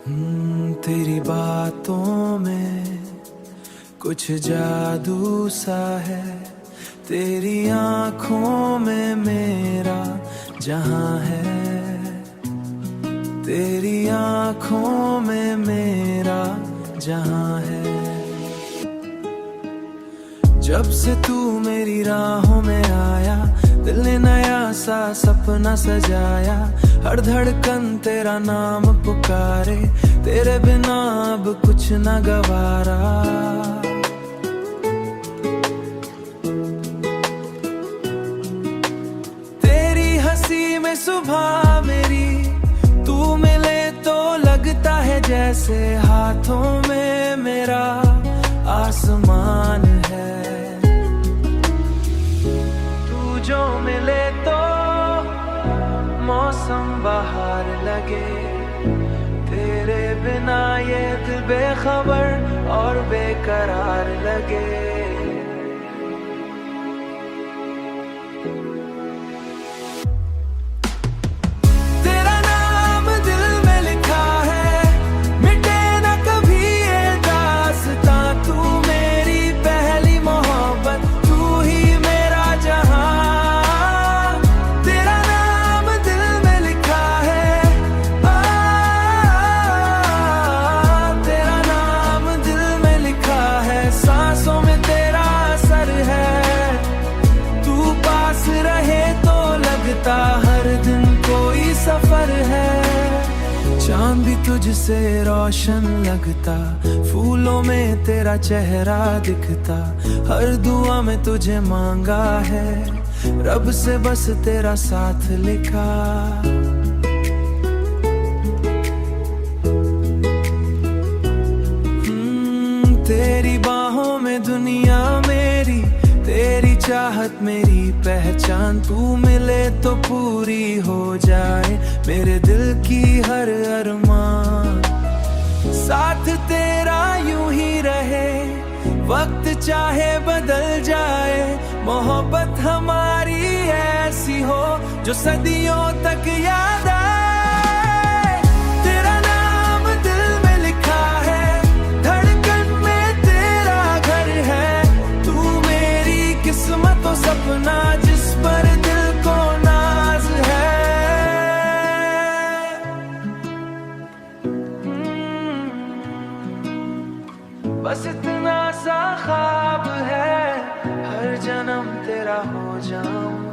तेरी बातों में कुछ जादू सा है, तेरी आंखों में मेरा जहां है, तेरी आंखों में मेरा जहां है। जब से तू मेरी राहों में आया, दिल ने नया सा सपना सजाया, हर धड़कन तेरा नाम पुकारे, तेरे बिना अब कुछ न गवारा। तेरी हंसी में सुबह मेरी तू मिले तो लगता है जैसे हाथों में मेरा आसमान है। तू जो मिले तो मौसम बाहर लगे, तेरे बिना ये दिल बेखबर और बेकरार लगे। तेरा नाम दिल में लिखा है, मिटे न कभी ये दास्तां, तू मेरी पहली मोहब्बत, तू ही मेरा जहां। तेरा नाम दिल में लिखा है, तेरा नाम दिल में लिखा है, सांसों में तेरा असर है, तू पास रहे तो लगता हर दिन कोई सफर है। चांद भी तुझसे रोशन लगता, फूलों में तेरा चेहरा दिखता, हर दुआ में तुझे मांगा है, रब से बस तेरा साथ लिखा। तेरी बाहों में दुनिया मेरी, तेरी चाहत मेरी पहचान, तू मिले तो पूरी हो जाए मेरे दिल की हर अरमान। साथ तेरा यूं ही रहे, वक्त चाहे बदल जाए, मोहब्बत हमारी ऐसी हो जो सदियों तक याद आए। तेरा नाम दिल में लिखा है, धड़कन में तेरा घर है, तू मेरी किस्मत और सपना जिस पर दिल को नाज है। बस इतना सा ख्वाब है, हर जन्म तेरा हो जाऊं।